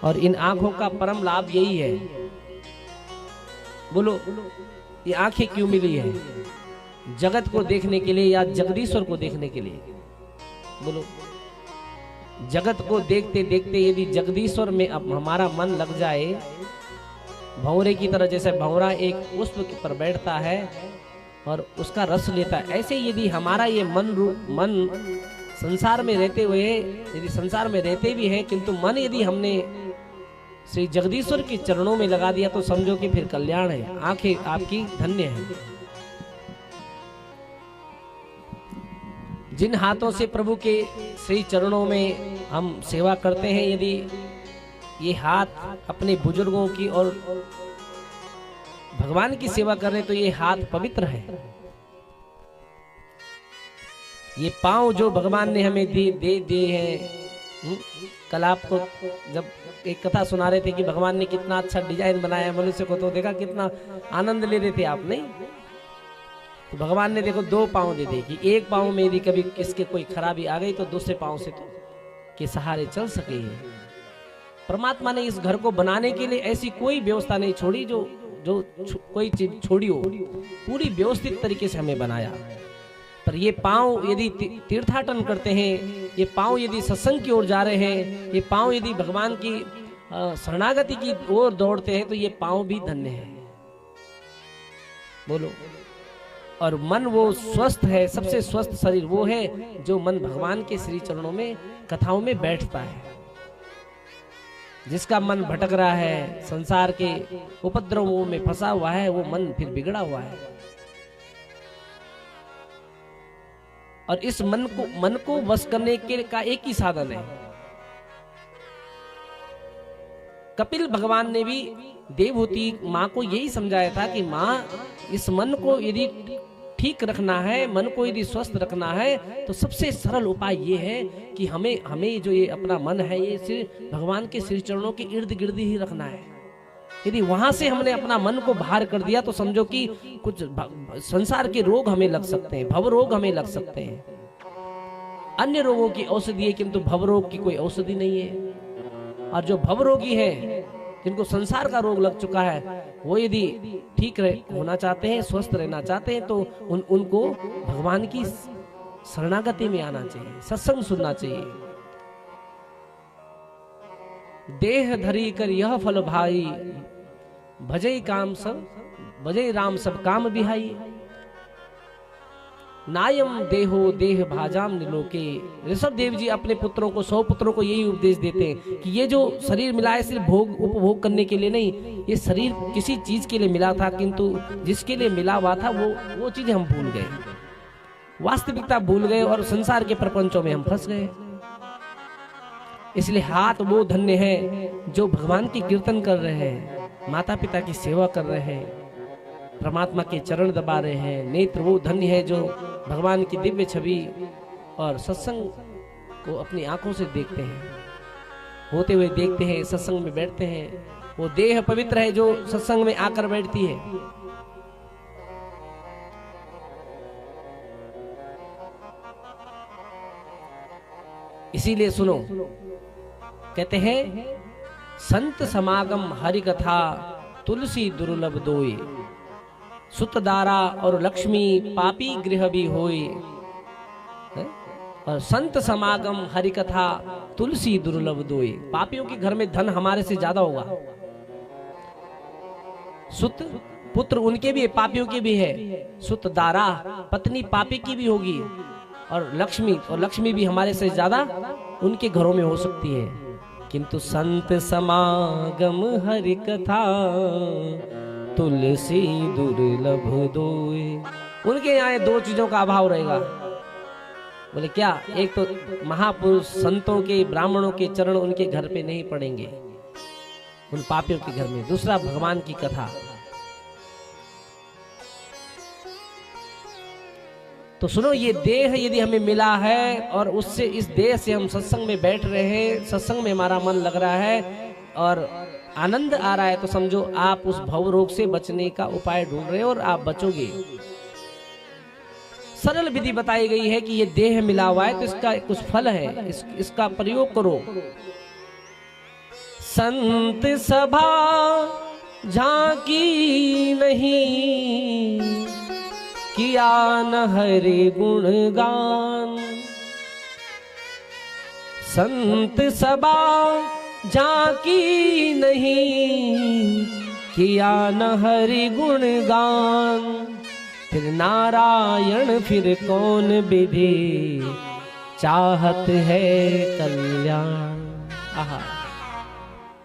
और इन आंखों का परम लाभ यही है। बोलो, ये आंखें क्यों मिली है? जगत को देखने के लिए या जगदीश्वर को देखने के लिए? बोलो, जगत को देखते देखते यदि जगदीश्वर में अब हमारा मन लग जाए, भंवरे की तरह, जैसे भंवरा एक पुष्प पर बैठता है और उसका रस लेता है, ऐसे यदि हमारा ये मन संसार में रहते हुए, यदि संसार में रहते भी हैं किंतु मन यदि हमने श्री जगदीश्वर के चरणों में लगा दिया तो समझो कि फिर कल्याण है। आंखें आपकी धन्य है। जिन हाथों से प्रभु के श्री चरणों में हम सेवा करते हैं, यदि ये हाथ अपने बुजुर्गों की और भगवान की सेवा कर रहे तो ये हाथ पवित्र है। ये पांव जो भगवान ने हमें दे दिए हैं। कल आपको जब एक कथा सुना रहे थे कि भगवान ने कितना अच्छा डिजाइन बनाया है मनुष्य को, तो देखा कितना आनंद ले रहे थे आप, नहीं? तो भगवान ने देखो 2 पांव दे दिए कि एक पांव में यदि कभी किसके कोई खराबी आ गई तो दूसरे पांव से तो के सहारे चल सके। परमात्मा ने इस घर को बनाने के लिए ऐसी कोई व्यवस्था नहीं छोड़ी जो कोई चीज छोड़ी हो, पूरी व्यवस्थित तरीके से हमें बनाया। पर ये पांव यदि तीर्थाटन करते हैं, ये पांव यदि सत्संग की ओर जा रहे हैं, ये पांव यदि भगवान की शरणागति की ओर दौड़ते हैं तो ये पांव भी धन्य है। बोलो, और मन वो स्वस्थ है, सबसे स्वस्थ शरीर वो है जो मन भगवान के श्री चरणों में कथाओं में बैठता है। जिसका मन भटक रहा है, संसार के उपद्रवों में फंसा हुआ है, वो मन फिर बिगड़ा हुआ है। और इस मन को वश करने के का एक ही साधन है। कपिल भगवान ने भी देवहूति माँ को यही समझाया था कि माँ, इस मन को यदि ठीक रखना है, मन को यदि स्वस्थ रखना है तो सबसे सरल उपाय ये है कि हमें जो ये अपना मन है ये सिर्फ भगवान के श्री चरणों के इर्द गिर्द ही रखना है। यदि वहां से हमने अपना मन को बाहर कर दिया तो समझो कि कुछ संसार के रोग हमें लग सकते हैं, भव रोग हमें लग सकते हैं। अन्य रोगों की औषधि है किंतु भव रोग की कोई औषधि नहीं है। और जो भव रोगी है, जिनको संसार का रोग लग चुका है, वो यदि ठीक होना चाहते हैं, स्वस्थ रहना चाहते हैं तो उनको भगवान की शरणागति में आना चाहिए, सत्संग सुनना चाहिए। देह धरी कर यह फल भाई, भजई राम सब काम बिहाई। नायम देहो देह भाजाम निलोके। ऋषभ देव जी अपने पुत्रों को, 100 पुत्रों को यही उपदेश देते हैं कि ये जो शरीर मिला है सिर्फ उपभोग करने के लिए नहीं, ये शरीर किसी चीज के लिए मिला था, किंतु जिसके लिए मिला हुआ था वो चीज हम भूल गए, वास्तविकता भूल गए और संसार के प्रपंचों में हम फंस गए। इसलिए हाथ वो धन्य है जो भगवान की कीर्तन कर रहे हैं, माता पिता की सेवा कर रहे हैं, परमात्मा के चरण दबा रहे हैं। नेत्र वो धन्य है जो भगवान की दिव्य छवि और सत्संग को अपनी आंखों से देखते हैं, होते हुए देखते हैं, सत्संग में बैठते हैं। वो देह पवित्र है जो सत्संग में आकर बैठती है। इसीलिए सुनो, कहते हैं संत समागम हरि कथा तुलसी दुर्लभ दोई, सुतदारा और लक्ष्मी पापी गृह भी होई। और संत समागम हरि कथा तुलसी दुर्लभ दोई। पापियों के घर में धन हमारे से ज्यादा होगा। सुत पुत्र उनके भी है, पापियों के भी है। सुतदारा पत्नी पापी की भी होगी। और लक्ष्मी भी हमारे से ज्यादा उनके घरों में हो सकती है। किंतु संत समागम हरि कथा तुलसी दुर्लभ दोए, उनके यहाँ 2 चीजों का अभाव रहेगा। बोले क्या? एक तो महापुरुष संतों के, ब्राह्मणों के चरण उनके घर पे नहीं पड़ेंगे, उन पापियों के घर में। दूसरा भगवान की कथा। तो सुनो, ये देह यदि हमें मिला है और उससे, इस देह से हम सत्संग में बैठ रहे हैं, सत्संग में हमारा मन लग रहा है और आनंद आ रहा है, तो समझो आप उस भव रोग से बचने का उपाय ढूंढ रहे हो और आप बचोगे। सरल विधि बताई गई है कि ये देह मिला हुआ है तो इसका कुछ फल है, इसका प्रयोग करो। संत सभा झांकी नहीं, किया न हरि गुणगान। संत सभा झांकी नहीं, किया न हरि गुणगान। फिर नारायण फिर कौन विधि, चाहत है कल्याण। आहा,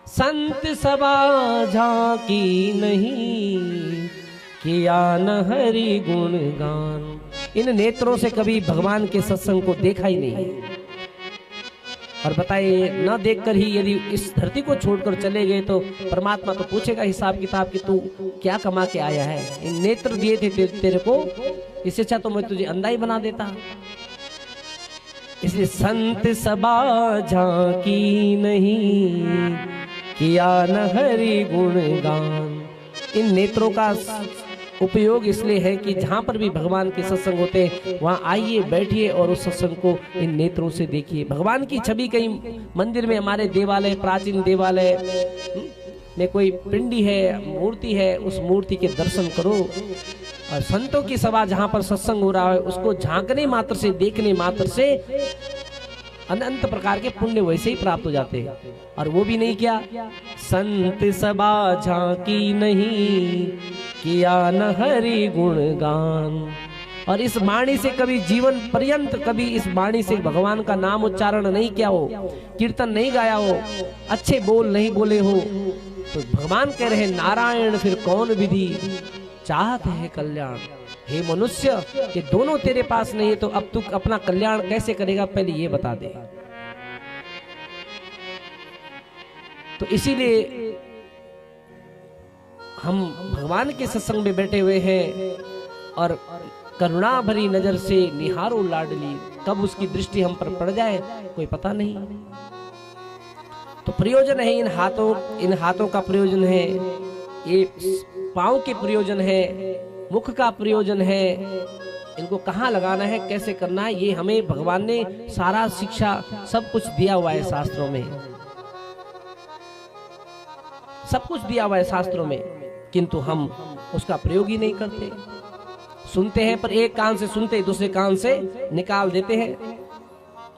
संत सभा झांकी नहीं, किया न हरि गुणगान। इन नेत्रों से कभी भगवान के सत्संग को देखा ही नहीं। और बताइए, न देखकर ही यदि इस धरती को छोड़कर चले गए तो परमात्मा तो पूछेगा हिसाब किताब कि तू क्या कमा के आया है। इन नेत्र दिए थे तेरे को, इससे अच्छा तो मैं तुझे अंधा ही बना देता। इसलिए संत सभा झांकी नहीं, किया न हरि गुणगान। इन नेत्रों का उपयोग इसलिए है कि जहाँ पर भी भगवान के सत्संग होते हैं वहाँ आइए, बैठिए और उस सत्संग को इन नेत्रों से देखिए। भगवान की छवि कहीं मंदिर में, हमारे देवालय, प्राचीन देवालय में कोई पिंडी है, मूर्ति है, उस मूर्ति के दर्शन करो। और संतों की सभा जहाँ पर सत्संग हो रहा है उसको झांकने मात्र से, देखने मात्र से अनंत प्रकार के पुण्य वैसे ही प्राप्त हो जाते हैं। और वो भी नहीं किया। संत सभा झांकी नहीं, किया न हरि गुणगान। और इस वाणी से कभी जीवन पर्यंत, कभी इस वाणी से भगवान का नाम उच्चारण नहीं किया हो, कीर्तन नहीं गाया हो, अच्छे बोल नहीं बोले हो, तो भगवान कह रहे नारायण फिर कौन विधि, चाहत है कल्याण। हे मनुष्य, ये दोनों तेरे पास नहीं है तो अब तू अपना कल्याण कैसे करेगा, पहले ये बता दे। तो इसीलिए हम भगवान के सत्संग में बैठे हुए हैं और करुणा भरी नजर से निहारो लाडली, कब उसकी दृष्टि हम पर पड़ जाए कोई पता नहीं। तो प्रयोजन है इन हाथों का प्रयोजन है, ये पांव के प्रयोजन है, मुख का प्रयोजन है। इनको कहाँ लगाना है, कैसे करना है, ये हमें भगवान ने सारा शिक्षा सब कुछ दिया हुआ है शास्त्रों में, सब कुछ दिया हुआ है शास्त्रों में, किंतु हम उसका प्रयोग ही नहीं करते। सुनते हैं पर एक कान से सुनते दूसरे कान से निकाल देते हैं।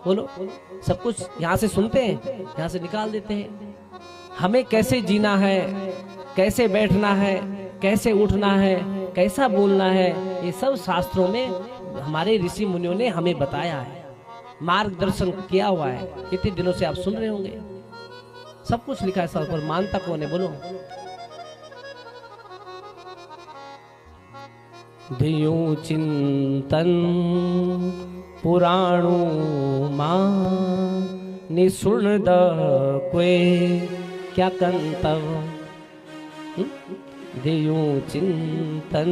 बोलो, सब कुछ यहाँ से सुनते हैं, यहाँ से निकाल देते हैं। हमें कैसे जीना है, कैसे बैठना है, कैसे उठना है, कैसा बोलना है, ये सब शास्त्रों में हमारे ऋषि मुनियों ने हमें बताया है, मार्गदर्शन किया हुआ है। कितने दिनों से आप सुन रहे होंगे, सब कुछ लिखा है सब पर। मानता कौन है, बोलो। धियो चिंतन पुराणो मां, निसुन द कोई क्या कंतव। धियो चिंतन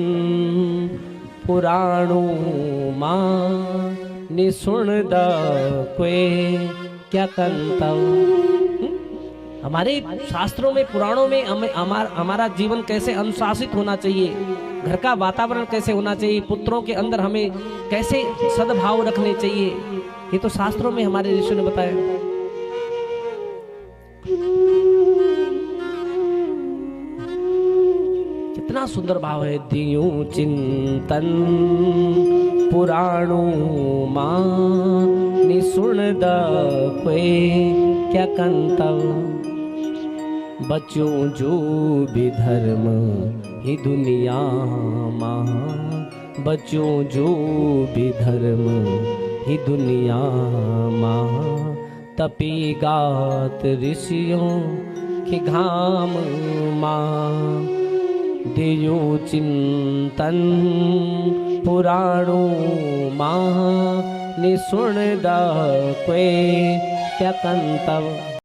पुराणो मां, निसुन द कोई क्या कंतव। हमारे शास्त्रों में, पुराणों में हमारा जीवन कैसे अनुशासित होना चाहिए, घर का वातावरण कैसे होना चाहिए, पुत्रों के अंदर हमें कैसे सद्भाव रखने चाहिए, ये तो शास्त्रों में हमारे ऋषि ने बताया। कितना सुंदर भाव है। दियो चिंतन पुराणो मां, निसुन द कोई क्या कंतव। बच्चों जो भी धर्म ही दुनिया मां, बच्चों जो भी धर्म ही दुनिया मां, तपी गात ऋषियों के घाम मां। दियो चिंतन पुराणो मां, निसुन द कोई क्या कंतव।